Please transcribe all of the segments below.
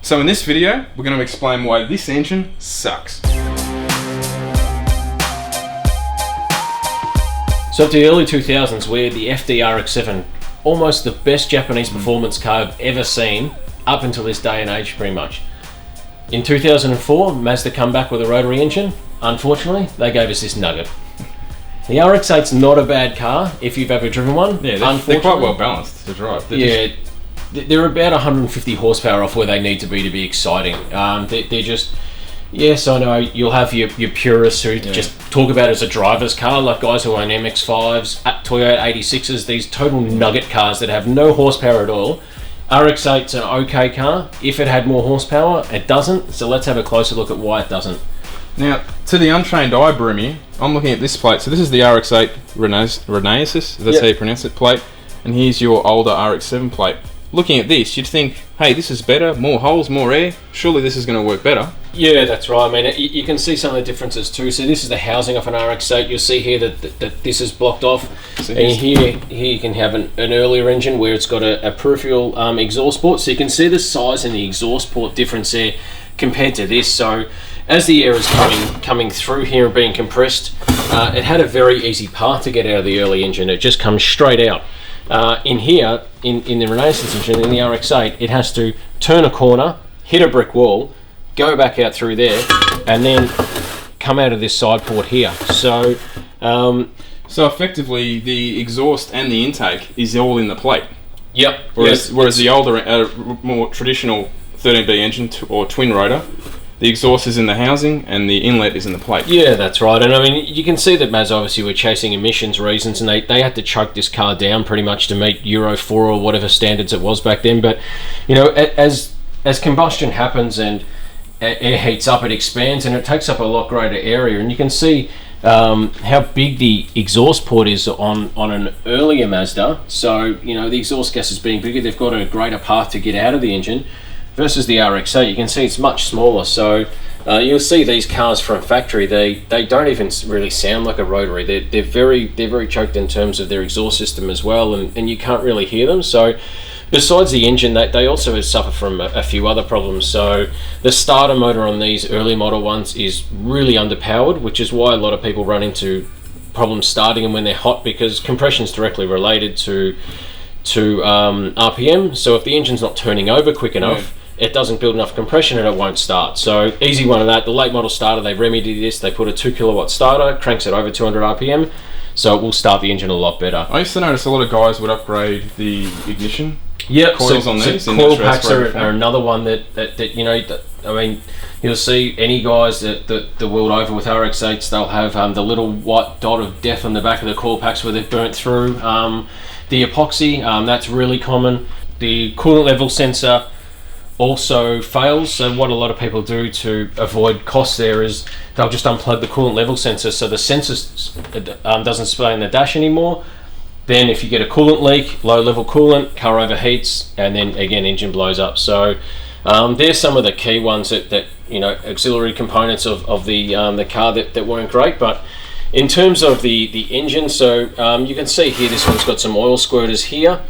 So in this video, we're going to explain why this engine sucks. So up to the early 2000s, we had the FD RX-7, almost the best Japanese performance car I've ever seen, up until this day and age pretty much. In 2004, Mazda come back with a rotary engine. Unfortunately, they gave us this nugget. The RX-8's not a bad car if you've ever driven one. Yeah, they're quite well balanced to drive. They're about 150 horsepower off where they need to be exciting. They're just, yes, I know you'll have your purists who just talk about it as a driver's car, like guys who own MX-5s, Toyota 86s, these total nugget cars that have no horsepower at all. RX-8's an okay car. If it had more horsepower, it doesn't. So let's have a closer look at why it doesn't. Now, to the untrained eye, Broomy, I'm looking at this plate. So this is the RX-8 Renesis, that's how you pronounce it, plate. And here's your older RX-7 plate. Looking at this, you'd think, hey, this is better, more holes, more air. Surely this is going to work better. Yeah, that's right. I mean, you can see some of the differences too. So this is the housing of an RX-8. You'll see here that this is blocked off. So and here you can have an earlier engine where it's got a peripheral exhaust port. So you can see the size and the exhaust port difference there compared to this. So as the air is coming through here and being compressed, it had a very easy path to get out of the early engine. It just comes straight out. In here, in the Renesis engine, in the RX-8, it has to turn a corner, hit a brick wall, go back out through there, and then come out of this side port here. So effectively, the exhaust and the intake is all in the plate. Yep. Whereas the older, more traditional 13B engine or twin rotor, the exhaust is in the housing and the inlet is in the plate. Yeah, that's right. And I mean, you can see that Mazda obviously were chasing emissions reasons, and they had to choke this car down pretty much to meet Euro 4 or whatever standards it was back then. But, you know, as combustion happens and air heats up, it expands and it takes up a lot greater area. And you can see how big the exhaust port is on an earlier Mazda. So, you know, the exhaust gas is being bigger. They've got a greater path to get out of the engine. Versus the RX-8, you can see it's much smaller. So you'll see these cars from factory, they don't even really sound like a rotary. They're very choked in terms of their exhaust system as well, and you can't really hear them. So besides the engine, they also suffer from a few other problems. So the starter motor on these early model ones is really underpowered, which is why a lot of people run into problems starting them when they're hot, because compression is directly related to RPM. So if the engine's not turning over quick enough, it doesn't build enough compression and it won't start. So easy one of that. The late model starter, they remedied this. They put a 2 kilowatt starter, cranks it over 200 RPM, so it will start the engine a lot better. I used to notice a lot of guys would upgrade the ignition coils on these. Coil packs are another one that you know, I mean, you'll see any guys that the world over with RX-8s, they'll have the little white dot of death on the back of the coil packs where they've burnt through. The epoxy, that's really common. The coolant level sensor also fails. So what a lot of people do to avoid costs there is they'll just unplug the coolant level sensor, so the sensor doesn't display in the dash anymore. Then if you get a coolant leak, low level coolant, car overheats, and then again engine blows up. So there's some of the key ones that you know, auxiliary components of the car that weren't great. But in terms of the engine, so you can see here this one's got some oil squirters here.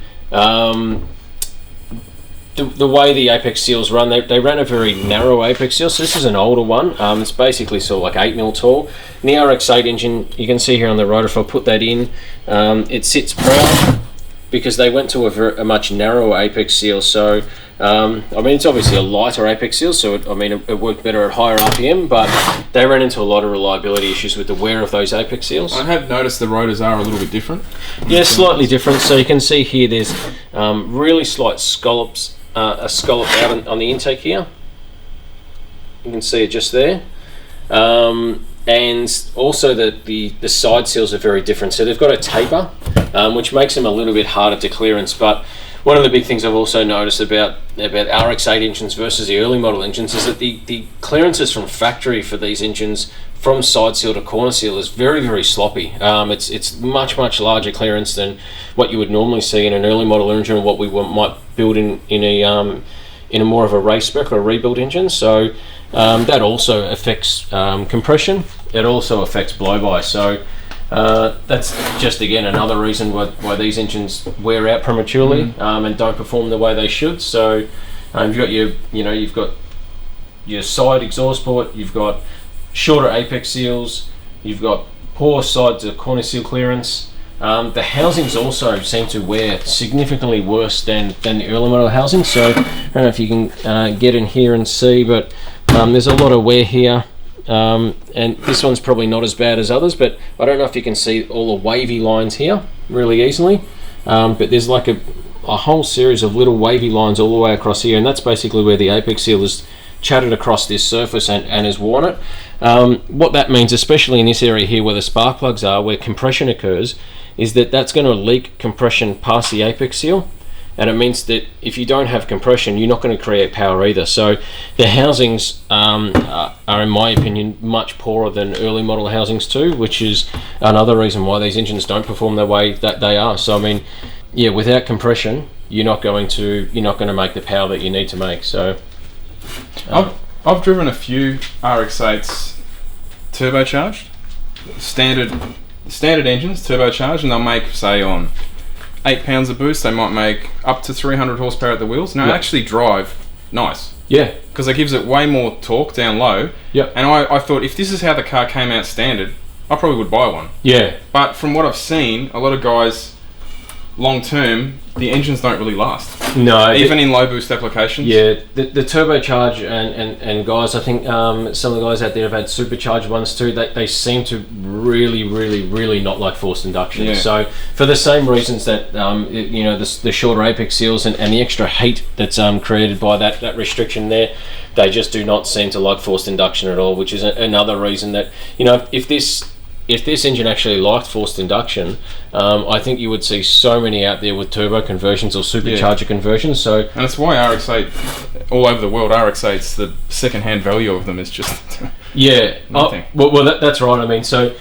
The way the apex seals run, they ran a very narrow apex seal. So this is an older one. It's basically sort of like 8 mil tall. And the RX-8 engine, you can see here on the rotor, if I put that in, it sits proud because they went to a much narrower apex seal. So I mean, it's obviously a lighter apex seal, so it worked better at higher RPM, but they ran into a lot of reliability issues with the wear of those apex seals. I have noticed the rotors are a little bit different. Yeah, slightly different. So you can see here there's really slight scallops, a scallop out on the intake here. You can see it just there. And also the side seals are very different. So they've got a taper, which makes them a little bit harder to clearance. But one of the big things I've also noticed about RX-8 engines versus the early model engines is that the clearances from factory for these engines from side seal to corner seal is very sloppy. It's much larger clearance than what you would normally see in an early model engine, or what we might build in a more of a race spec or a rebuild engine. So that also affects compression. It also affects blow-by. So that's just again another reason why these engines wear out prematurely and don't perform the way they should. So You've got you've got your side exhaust port, you've got shorter apex seals, you've got poor side to corner seal clearance. The housings also seem to wear significantly worse than the early model housing. So I don't know if you can get in here and see, but there's a lot of wear here. And this one's probably not as bad as others, but I don't know if you can see all the wavy lines here really easily. But there's like a whole series of little wavy lines all the way across here, and that's basically where the apex seal is chatted across this surface and has worn it. What that means, especially in this area here where the spark plugs are, where compression occurs, is that that's going to leak compression past the apex seal, and it means that if you don't have compression, you're not going to create power either. So the housings are, in my opinion, much poorer than early model housings too, which is another reason why these engines don't perform the way that they are. So I mean, yeah, without compression, you're not going to make the power that you need to make. So I've driven a few RX-8s turbocharged, standard engines turbocharged, and they'll make, say, on 8 pounds of boost, they might make up to 300 horsepower at the wheels. Now, actually drive nice. Yeah, because it gives it way more torque down low. Yeah, and I thought if this is how the car came out standard, I probably would buy one. Yeah, but from what I've seen, a lot of guys, long term, the engines don't really last. No, even in low boost applications. Yeah, the turbocharge and guys, I think some of the guys out there have had supercharged ones too. They seem to really not like forced induction. Yeah. So for the same reasons that the shorter apex seals and the extra heat that's created by that restriction there, they just do not seem to like forced induction at all. Which is another reason that if this engine actually liked forced induction, I think you would see so many out there with turbo conversions or supercharger conversions. So, and it's why RX-8 all over the world, RX-8s, the second-hand value of them is just nothing. That's right. I mean, so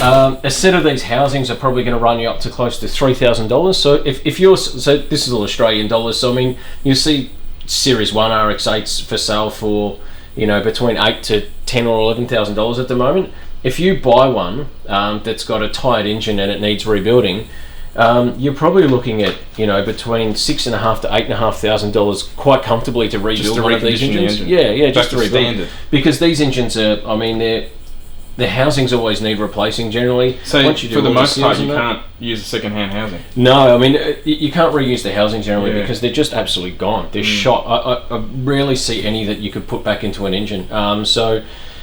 a set of these housings are probably going to run you up to close to $3,000. So if you're this is all Australian dollars. So I mean, you see Series 1 RX-8s for sale for between $8,000 to $10,000 or $11,000 at the moment. If you buy one that's got a tired engine and it needs rebuilding, you're probably looking at between $6,500 to $8,500 quite comfortably to rebuild one of these engines. Yeah, just to rebuild. Standard. Because these engines are, I mean, the housings always need replacing generally. So once you do for the most part, you can't use a second-hand housing. No, I mean you can't reuse the housings generally because they're just absolutely gone. They're shot. I rarely see any that you could put back into an engine.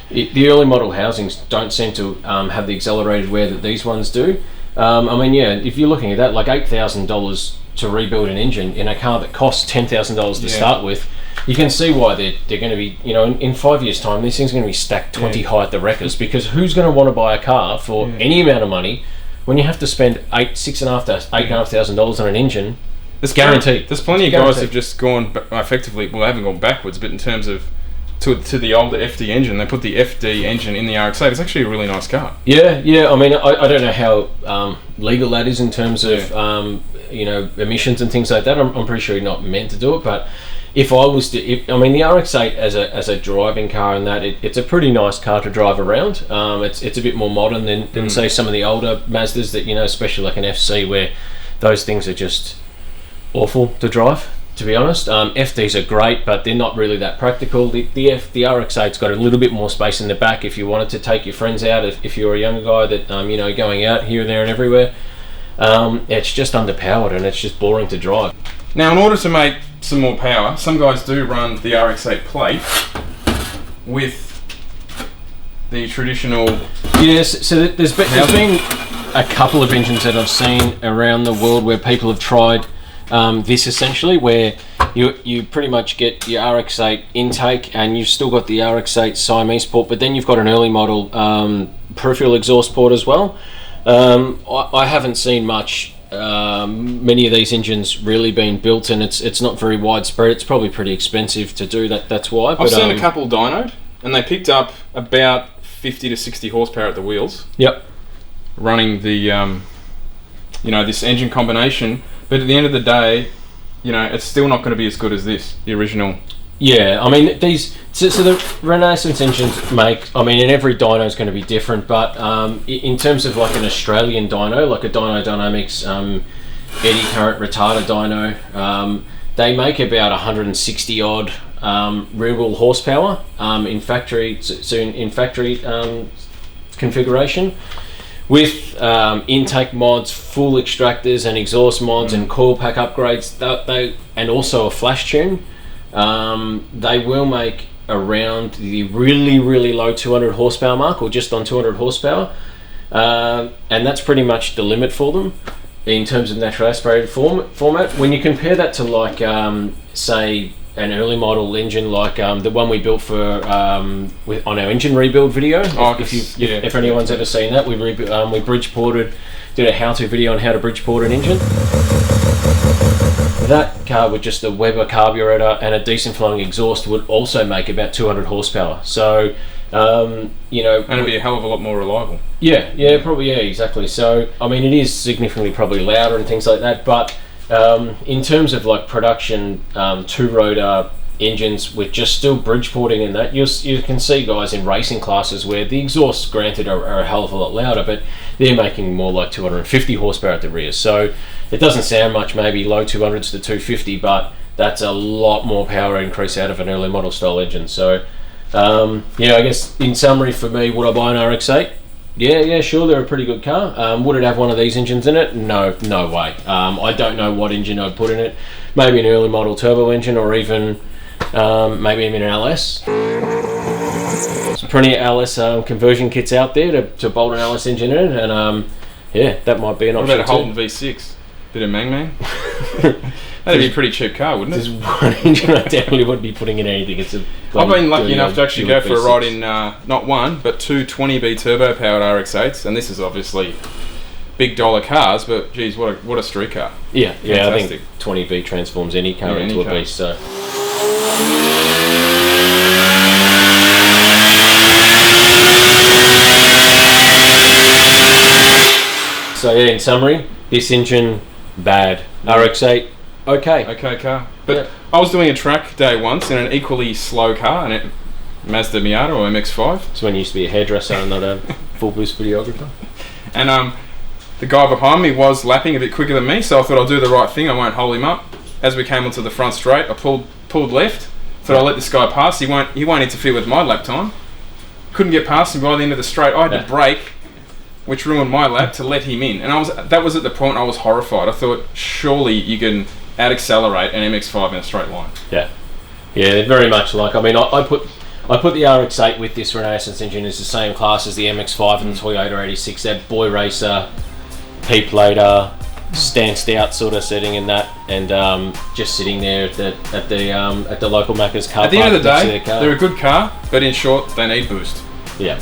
The early model housings don't seem to have the accelerated wear that these ones do. If you're looking at that, like $8,000 to rebuild an engine in a car that costs $10,000 to start with, you can see why they're going to be, in 5 years' time, these things are going to be stacked 20 high at the wreckers, because who's going to want to buy a car for any amount of money when you have to spend $6,500 to $8,500 on an engine? It's guaranteed. There's plenty of guys who've just gone effectively, well, they haven't gone backwards, but in terms of to the older FD engine, they put the FD engine in the RX-8. It's actually a really nice car. Yeah. I mean, I don't know how legal that is in terms of emissions and things like that. I'm pretty sure you're not meant to do it, but if I was to, the RX-8 as a driving car and that, it's a pretty nice car to drive around. It's a bit more modern than say some of the older Mazdas that especially like an FC, where those things are just awful to drive. To be honest, FDs are great, but they're not really that practical. The RX-8's got a little bit more space in the back if you wanted to take your friends out. If you're a younger guy that going out here, there, and everywhere, it's just underpowered and it's just boring to drive. Now, in order to make some more power, some guys do run the RX-8 plate with the traditional. Yes, so there's been a couple of engines that I've seen around the world where people have tried. This essentially, where you pretty much get your RX-8 intake and you've still got the RX-8 Siamese port, but then you've got an early model peripheral exhaust port as well. I haven't seen many of these engines really being built, and it's not very widespread. It's probably pretty expensive to do that. That's why. I've seen a couple dynoed, and they picked up about 50 to 60 horsepower at the wheels. Yep. Running the this engine combination. But at the end of the day, it's still not going to be as good as the original. Yeah, I mean, so the Renesis engines and every dyno is going to be different, but in terms of like an Australian dyno, like a Dyno Dynamics eddy current retarder dyno, they make about 160 odd rear wheel horsepower in factory configuration, with intake mods, full extractors and exhaust mods and coil pack upgrades. And also a flash tune. They will make around the really low 200 horsepower mark, or just on 200 horsepower, and that's pretty much the limit for them in terms of natural aspirated format. When you compare that to like say an early model engine like the one we built for on our engine rebuild video, if anyone's ever seen that, we bridge ported, did a how-to video on how to bridge port an engine. That car with just a Weber carburetor and a decent flowing exhaust would also make about 200 horsepower. So, and it'd be a hell of a lot more reliable. Yeah, exactly. So, I mean, it is significantly probably louder and things like that. But in terms of like production two-rotor engines with just still bridge porting in that, you can see guys in racing classes where the exhausts, granted, are a hell of a lot louder, but they're making more like 250 horsepower at the rear. So it doesn't sound much, maybe low 200s to 250, but that's a lot more power increase out of an early model style engine. So I guess in summary for me, would I buy an RX-8? Yeah, sure, they're a pretty good car. Would it have one of these engines in it? No way. I don't know what engine I'd put in it. Maybe an early model turbo engine, or even maybe an LS. There's plenty of LS conversion kits out there to bolt an LS engine in, and that might be an option. What about a Holden V6? Bit of Mang? That'd be a pretty cheap car, wouldn't it? There's one engine I definitely wouldn't be putting in anything. I've been lucky enough to actually go for a ride in not one, but two 20B turbo powered RX-8s, and this is obviously big dollar cars, but geez, what a street car. Yeah, I think 20B transforms any car into a beast. So. So yeah, in summary, this engine bad. RX-8, okay car. But I was doing a track day once in an equally slow car, and Mazda Miata or MX-5. So when you used to be a hairdresser and not a full-boost videographer. And the guy behind me was lapping a bit quicker than me, so I thought I'll do the right thing. I won't hold him up. As we came onto the front straight, I pulled left. Thought I'll let this guy pass. He won't interfere with my lap time. Couldn't get past him by the end of the straight. I had to brake, which ruined my lap, to let him in. And that was at the point I was horrified. I thought, surely you can out-accelerate an MX-5 in a straight line. Yeah, very much like. I mean, I put the RX-8 with this Renesis engine as the same class as the MX-5 and the Toyota 86. That boy racer, peep later, stanced out sort of setting in that, and just sitting there at the local Macca's car park. At the end of the day, they're a good car, but in short, they need boost. Yeah.